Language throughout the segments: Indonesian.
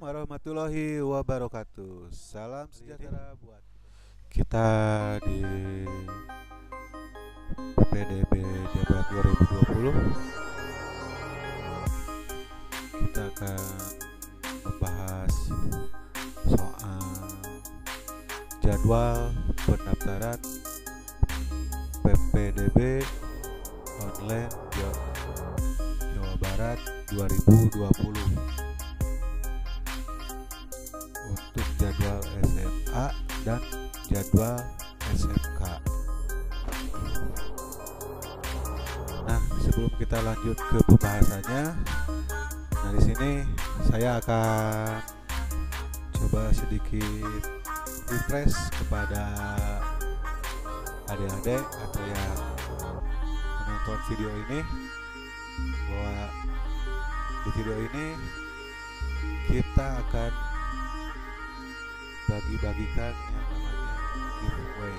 warahmatullahi wabarakatuh. Salam sejahtera buat kita di PDB Jabar 2020. Kita akan membahas soal jadwal pendaftaran PPDB online Jawa Barat 2020 untuk jadwal SMA dan jadwal SMK. Nah, sebelum kita lanjut ke pembahasannya, nah di sini saya akan coba sedikit refresh kepada adik-adik atau yang menonton video ini bahwa di video ini kita akan bagi-bagikan yang namanya giveaway.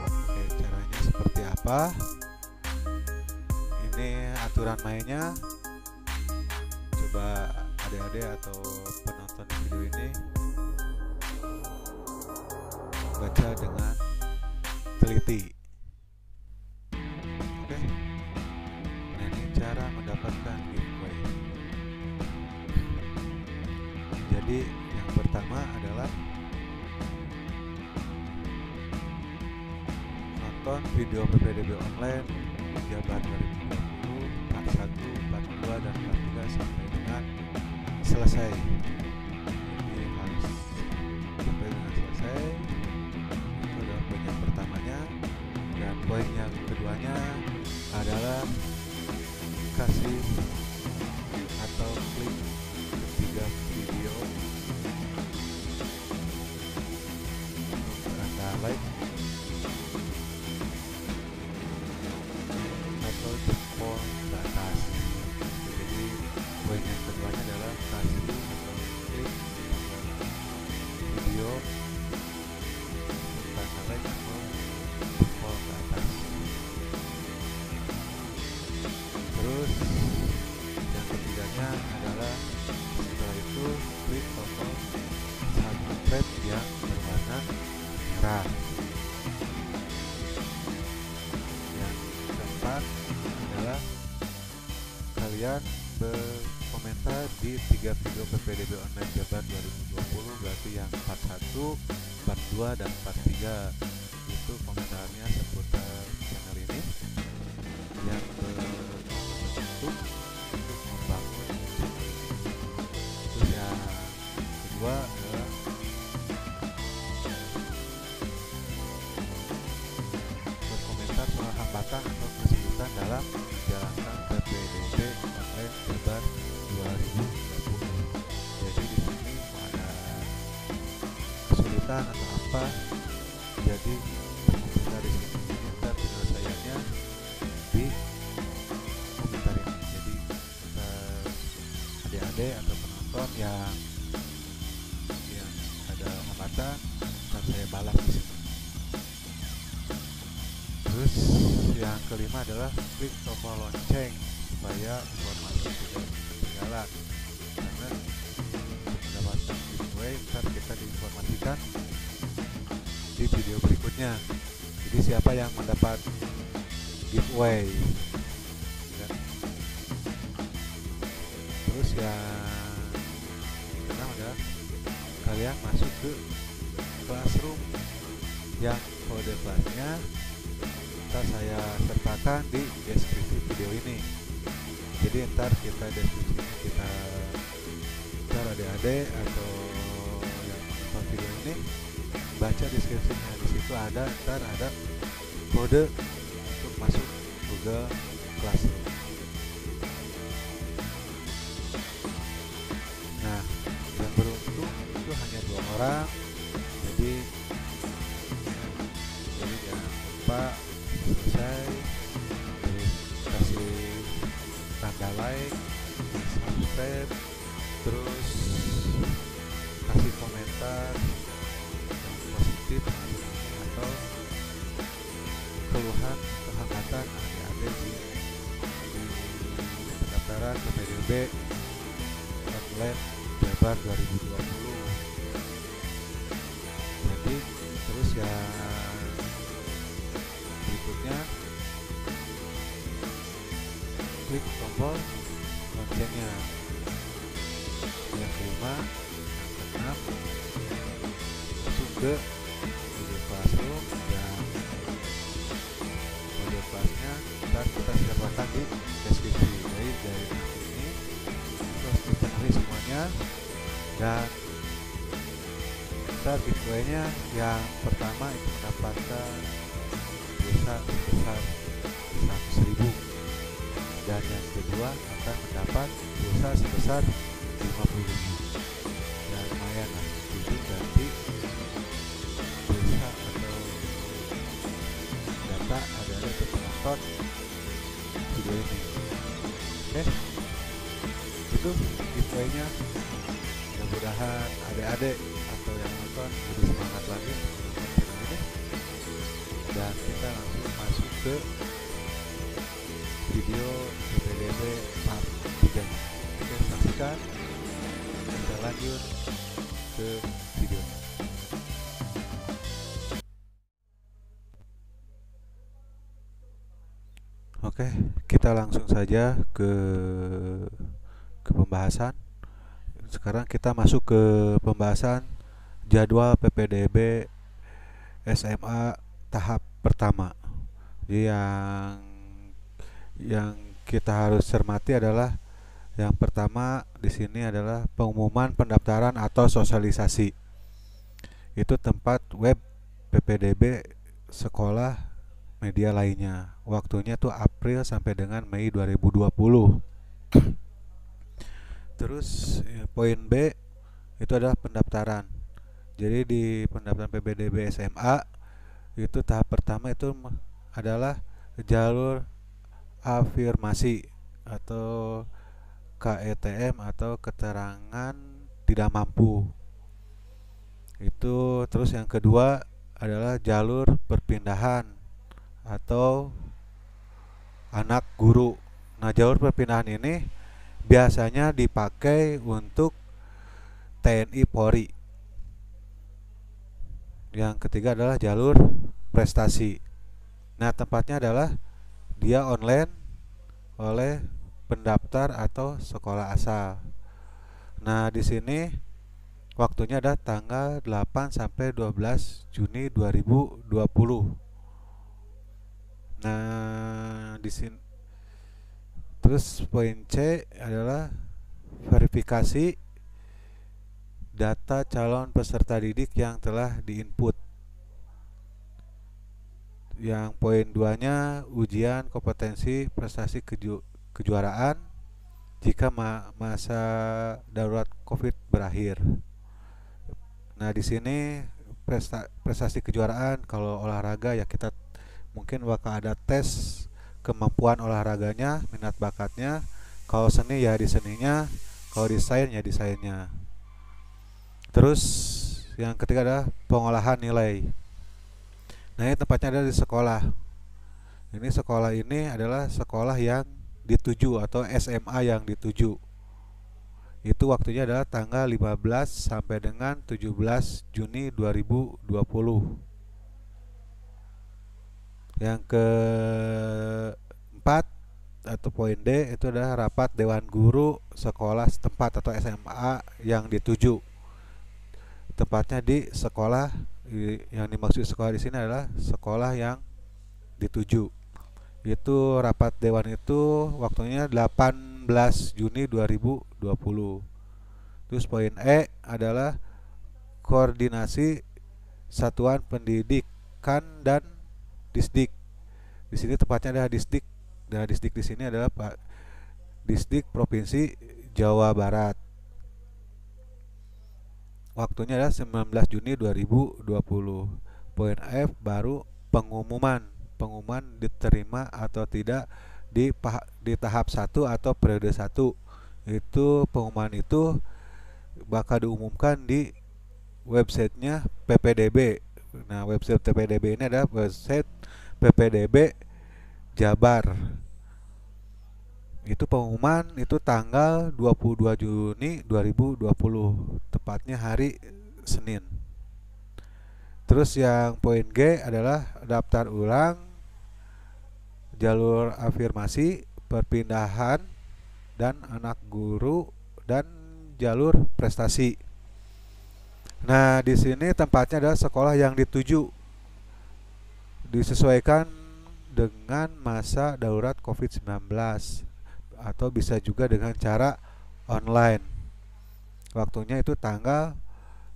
Oke, caranya seperti apa? Ini aturan mainnya. Coba adik-adik atau penonton video ini baca dengan teliti. Oke. Nah, ini cara mendapatkan giveaway. Jadi yang pertama adalah nonton video PPDB online Jabar 2020 part 1, part 2 dan part 3 sampai dengan selesai. Jadi harus sampai dengan selesai. Itu adalah poin yang pertamanya. Dan poin yang keduanya adalah kasih atau klik ketiga video untuk Anda like atau jempol ke atas. Jadi poin yang keduanya adalah kasih atau klik video untuk Anda like atau jempol ke atas. Terus yang ketiganya adalah setelah itu klik tombol subscribe yang berwarna merah. Yang keempat adalah kalian berkomentar di 3 video PPDB online Jabar 2020, berarti yang part 1, part 2 dan part 3 itu komentarnya seputar channel ini yang berbentuk untuk membangun channel ini. Terus yang kedua adalah berkomentar soal hambatan atau kesulitan dalam menjalankan PPDB online Jabar 2020. Jadi di sini mau ada kesulitan atau apa, jadi berkomentar di sini. Ntar penyelesaiannya di komentar ini. Jadi adik-adik atau penonton yang ada hambatan akan saya balas di sini. Terus yang kelima adalah klik tombol lonceng supaya informasi tidak ketinggalan. Karena untuk mendapatkan giveaway ntar kita diinformasikan di video berikutnya. Jadi siapa yang mendapat giveaway ya. Terus yang keenam adalah kalian masuk ke classroom yang kode kelasnya ntar saya sertakan di deskripsi video ini. Jadi ntar kita deskripsinya ntar adik-adik atau yang nonton video ini baca deskripsinya. Di situ ada ntar ada kode untuk masuk Google Classroom. Nah, yang beruntung itu hanya 2 orang. Jadi jangan lupa selesai terus kasih tanda like, subscribe, terus kasih komentar yang positif atau keluhan kehangatan adik-adik di pendaftaran PPDB online Jabar 2020. Jadi terus yang berikutnya klik tombol loncengnya. Yang kelima, yang keenam, masuk ke video classroom. Yang video kelasnya ntar kita sertakan di deskripsi. Jadi dari ini terus dipenuhi semuanya, dan ntar giveaway-nya yang pertama itu mendapatkan pulsa sebesar 100.000, dan yang kedua akan mendapat pulsa sebesar 50.000. Ya lumayan lah, itu ganti pulsa atau data adalah untuk menonton video ini. Oke, itu giveaway-nya. Mudah-mudahan adik-adik atau yang nonton lebih semangat lagi menonton channel ini, dan kita langsung masuk ke video PPDB part 3. Oke, saksikan, kita lanjut ke video. Oke, kita langsung saja ke pembahasan. Sekarang kita masuk ke pembahasan jadwal PPDB SMA tahap pertama. Jadi yang kita harus cermati adalah yang pertama di sini adalah pengumuman pendaftaran atau sosialisasi. Itu tempat web PPDB sekolah media lainnya. Waktunya tuh April sampai dengan Mei 2020. Terus poin B itu adalah pendaftaran. Jadi di pendaftaran PPDB SMA itu tahap pertama itu adalah jalur afirmasi atau KETM atau keterangan tidak mampu. Itu terus yang kedua adalah jalur perpindahan atau anak guru. Nah, jalur perpindahan ini biasanya dipakai untuk TNI Polri. Yang ketiga adalah jalur prestasi. Nah, tempatnya adalah dia online oleh pendaftar atau sekolah asal. Nah, di sini waktunya ada tanggal 8 sampai 12 Juni 2020. Nah, di sini terus poin C adalah verifikasi data calon peserta didik yang telah diinput. Yang poin 2-nya ujian kompetensi prestasi kejuaraan jika masa darurat Covid berakhir. Nah, di sini prestasi kejuaraan kalau olahraga ya kita mungkin bakal ada tes kemampuan olahraganya, minat bakatnya. Kalau seni ya di seninya, kalau desain ya desainnya. Terus yang ketiga adalah pengolahan nilai. Nah, ini tempatnya ada di sekolah. Ini sekolah ini adalah sekolah yang dituju atau SMA yang dituju. Itu waktunya adalah tanggal 15 sampai dengan 17 Juni 2020. Yang keempat atau poin D itu adalah rapat dewan guru sekolah setempat atau SMA yang dituju. Tempatnya di sekolah, yang dimaksud sekolah di sini adalah sekolah yang dituju. Itu rapat dewan itu waktunya 18 Juni 2020. Terus poin E adalah koordinasi satuan pendidikan dan Disdik. Di sini tempatnya adalah Disdik. Nah, Disdik di sini adalah Pak Disdik Provinsi Jawa Barat. Waktunya adalah 19 Juni 2020. Poin F baru pengumuman diterima atau tidak di tahap 1 atau periode 1. Itu pengumuman itu bakal diumumkan di websitenya PPDB. Nah, website PPDB ini adalah website PPDB Jabar. Itu pengumuman itu tanggal 22 Juni 2020, tepatnya hari Senin. Terus yang poin G adalah daftar ulang jalur afirmasi, perpindahan, dan anak guru, dan jalur prestasi. Nah, di sini tempatnya adalah sekolah yang dituju, disesuaikan dengan masa darurat COVID-19 atau bisa juga dengan cara online. Waktunya itu tanggal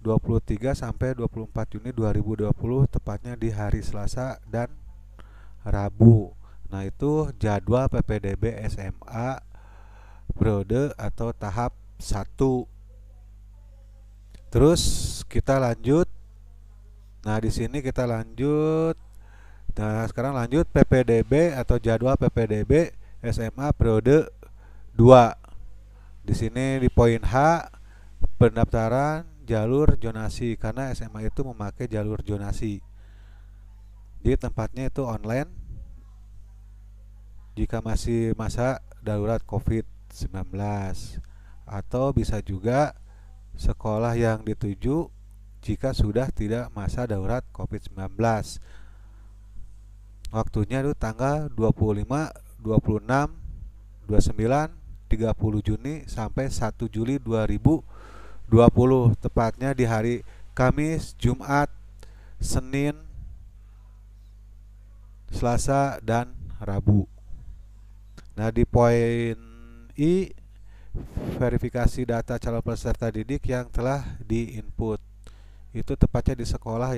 23 sampai 24 Juni 2020, tepatnya di hari Selasa dan Rabu. Nah, itu jadwal PPDB SMA periode atau tahap 1. Terus kita lanjut. Nah, di sini kita lanjut. Nah, sekarang lanjut PPDB atau jadwal PPDB SMA periode 2. Di sini di poin H, pendaftaran jalur zonasi, karena SMA itu memakai jalur zonasi. Di tempatnya itu online jika masih masa darurat COVID-19, atau bisa juga sekolah yang dituju jika sudah tidak masa darurat COVID-19. Waktunya itu tanggal 25, 26, 29, 30 Juni sampai 1 Juli 2020, tepatnya di hari Kamis, Jumat, Senin, Selasa, dan Rabu. Nah, di poin I, verifikasi data calon peserta didik yang telah diinput. Itu tepatnya di sekolah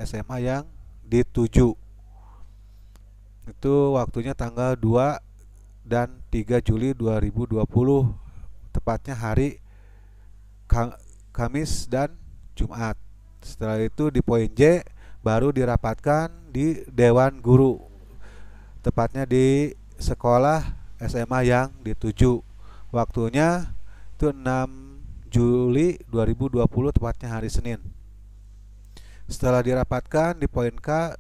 SMA yang dituju. Itu waktunya tanggal 2 dan 3 Juli 2020, tepatnya hari Kamis dan Jumat. Setelah itu di poin J, baru dirapatkan di Dewan Guru, tepatnya di sekolah SMA yang dituju. Waktunya itu 6 Juli 2020, tepatnya hari Senin. Setelah dirapatkan di poin K,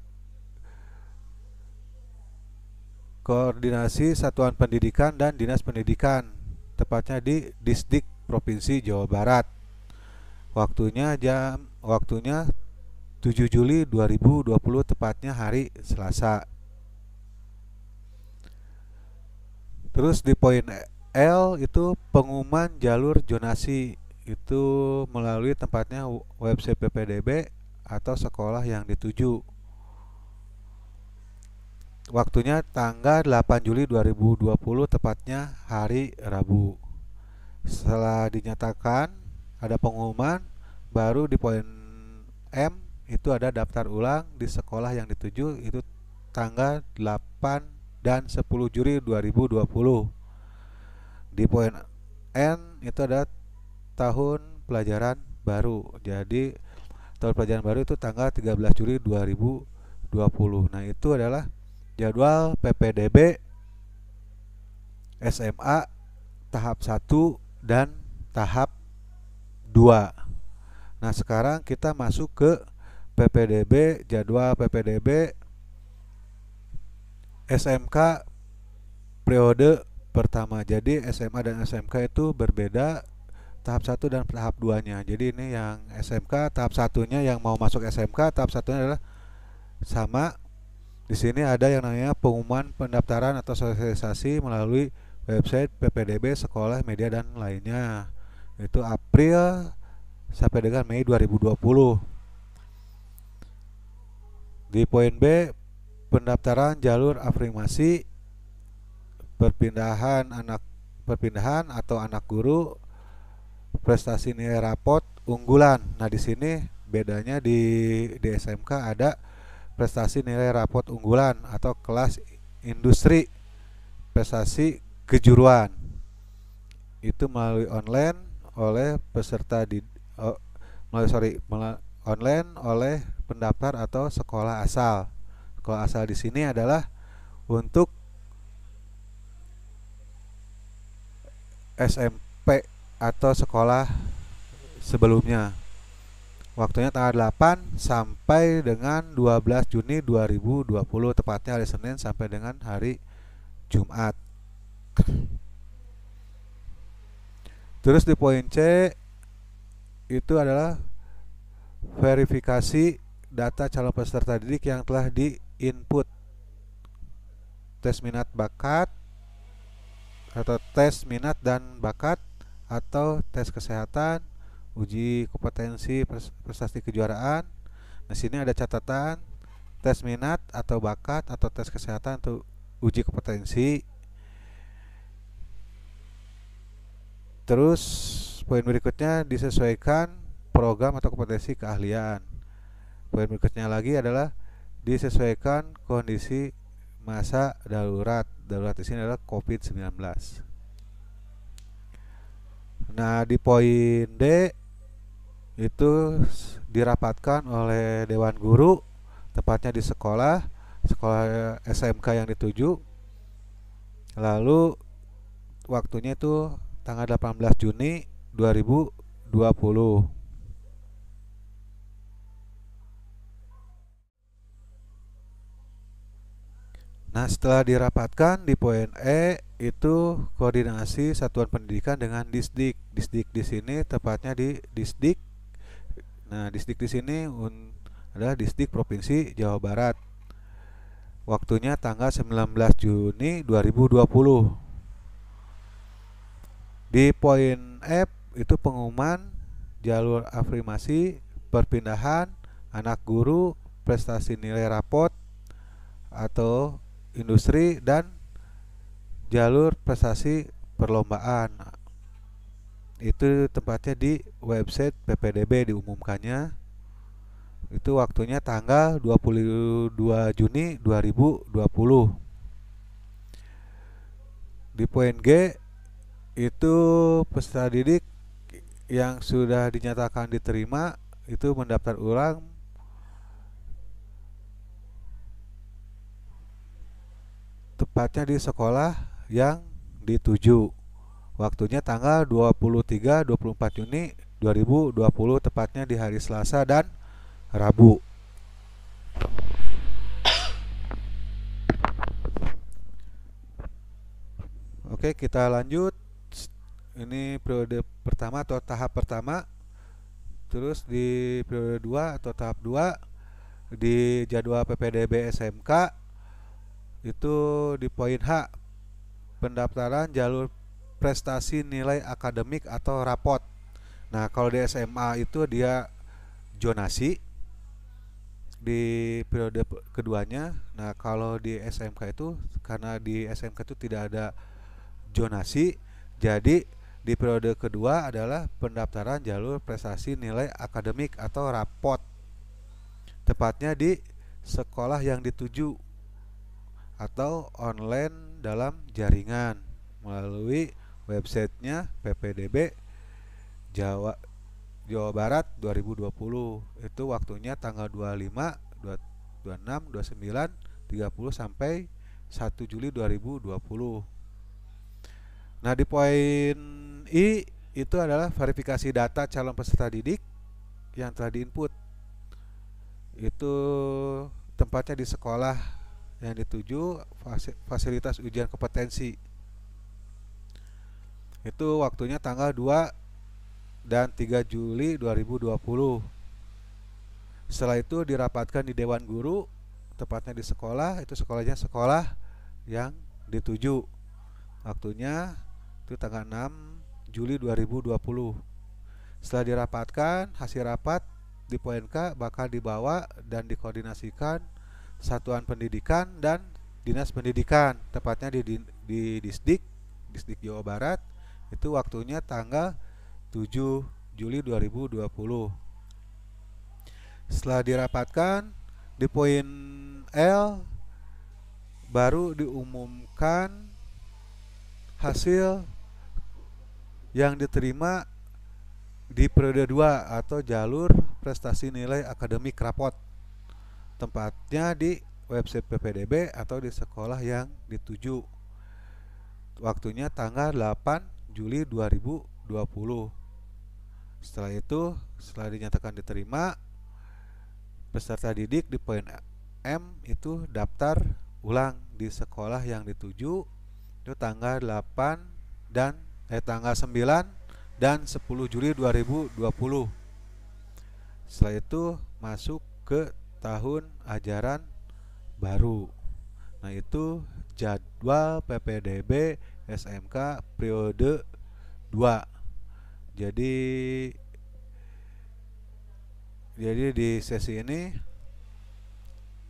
koordinasi satuan pendidikan dan dinas pendidikan, tepatnya di Disdik Provinsi Jawa Barat. Waktunya 7 Juli 2020, tepatnya hari Selasa. Terus di poin L itu pengumuman jalur zonasi, itu melalui tempatnya website PPDB atau sekolah yang dituju. Waktunya tanggal 8 Juli 2020, tepatnya hari Rabu. Setelah dinyatakan ada pengumuman, baru di poin M itu ada daftar ulang di sekolah yang dituju, itu tanggal 8 dan 10 Juli 2020. Di poin N itu ada tahun pelajaran baru. Jadi tahun pelajaran baru itu tanggal 13 Juli 2020. Nah, itu adalah jadwal PPDB SMA tahap 1 dan tahap 2. Nah, sekarang kita masuk ke PPDB, jadwal PPDB SMK periode pertama. Jadi SMA dan SMK itu berbeda, tahap 1 dan tahap 2-nya. Jadi ini yang SMK tahap 1-nya yang mau masuk SMK tahap 1-nya adalah sama. Di sini ada yang namanya pengumuman pendaftaran atau sosialisasi melalui website PPDB sekolah, media, dan lainnya. Itu April sampai dengan Mei 2020. Di poin B, pendaftaran jalur afirmasi, perpindahan atau anak guru, prestasi nilai rapot unggulan. Nah, di sini bedanya di SMK ada prestasi nilai rapot unggulan atau kelas industri, prestasi kejuruan. Itu melalui online oleh peserta online oleh pendaftar atau sekolah asal. Sekolah asal di sini adalah untuk SMP atau sekolah sebelumnya. Waktunya tanggal 8 sampai dengan 12 Juni 2020, tepatnya hari Senin sampai dengan hari Jumat. Terus di poin C itu adalah verifikasi data calon peserta didik yang telah di-input. Tes minat bakat atau tes minat dan bakat atau tes kesehatan, uji kompetensi prestasi kejuaraan. Nah, sini ada catatan tes minat atau bakat atau tes kesehatan atau uji kompetensi. Terus poin berikutnya disesuaikan program atau kompetensi keahlian. Poin berikutnya lagi adalah disesuaikan kondisi masa darurat. Darurat di sini adalah COVID-19. Nah, di poin D itu dirapatkan oleh Dewan Guru, tepatnya di sekolah SMK yang dituju. Lalu waktunya itu tanggal 18 Juni 2020. Nah, setelah dirapatkan di poin E itu koordinasi satuan pendidikan dengan Disdik. Disdik di sini tepatnya di Disdik. Nah, Disdik di sini adalah Disdik Provinsi Jawa Barat. Waktunya tanggal 19 Juni 2020. Di poin F itu pengumuman jalur afirmasi, perpindahan anak guru, prestasi nilai rapot atau industri, dan jalur prestasi perlombaan. Itu tempatnya di website PPDB diumumkannya. Itu waktunya tanggal 22 Juni 2020. Di poin G itu peserta didik yang sudah dinyatakan diterima itu mendaftar ulang tepatnya di sekolah yang dituju. Waktunya tanggal 23-24 Juni 2020, tepatnya di hari Selasa dan Rabu. Oke, kita lanjut. Ini periode pertama atau tahap pertama. Terus di periode 2 atau tahap 2 di jadwal PPDB SMK itu di poin H, pendaftaran jalur prestasi nilai akademik atau rapot. Nah, kalau di SMA itu dia zonasi di periode keduanya. Nah, kalau di SMK itu karena di SMK itu tidak ada zonasi, jadi di periode kedua adalah pendaftaran jalur prestasi nilai akademik atau rapot, tepatnya di sekolah yang dituju atau online dalam jaringan melalui websitenya PPDB Jawa Barat 2020. Itu waktunya tanggal 25, 26, 29, 30 sampai 1 Juli 2020. Nah, di poin I itu adalah verifikasi data calon peserta didik yang telah diinput. Itu tempatnya di sekolah yang dituju, fasilitas ujian kompetensi. Itu waktunya tanggal 2 dan 3 Juli 2020. Setelah itu dirapatkan di Dewan Guru, tepatnya di sekolah, itu sekolahnya sekolah yang dituju. Waktunya itu tanggal 6 Juli 2020. Setelah dirapatkan, hasil rapat di poin K bakal dibawa dan dikoordinasikan Satuan Pendidikan dan Dinas Pendidikan, tepatnya di Disdik Jawa Barat. Itu waktunya tanggal 7 Juli 2020. Setelah dirapatkan di poin L baru diumumkan hasil yang diterima di periode 2 atau jalur prestasi nilai akademik rapot, tempatnya di website PPDB atau di sekolah yang dituju. Waktunya tanggal 8 Juli 2020. Setelah itu, setelah dinyatakan diterima, peserta didik di poin M itu daftar ulang di sekolah yang dituju. Itu tanggal 9 dan 10 Juli 2020. Setelah itu masuk ke tahun ajaran baru. Nah, itu jadwal PPDB SMK periode 2. Jadi di sesi ini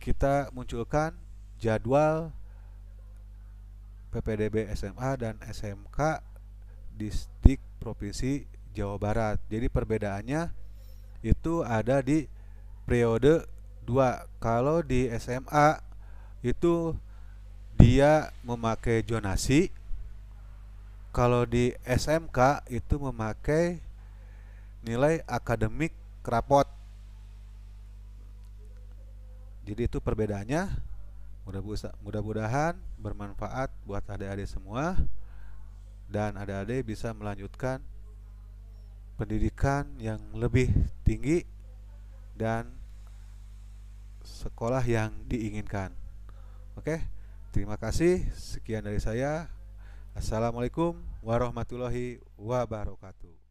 kita munculkan jadwal PPDB SMA dan SMK Distrik Provinsi Jawa Barat. Jadi perbedaannya itu ada di periode 2. Kalau di SMA itu dia memakai zonasi, kalau di SMK itu memakai nilai akademik rapot. Jadi itu perbedaannya. Mudah-mudahan bermanfaat buat adik-adik semua, dan adik-adik bisa melanjutkan pendidikan yang lebih tinggi dan sekolah yang diinginkan. Oke, terima kasih. Sekian dari saya. Assalamualaikum warahmatullahi wabarakatuh.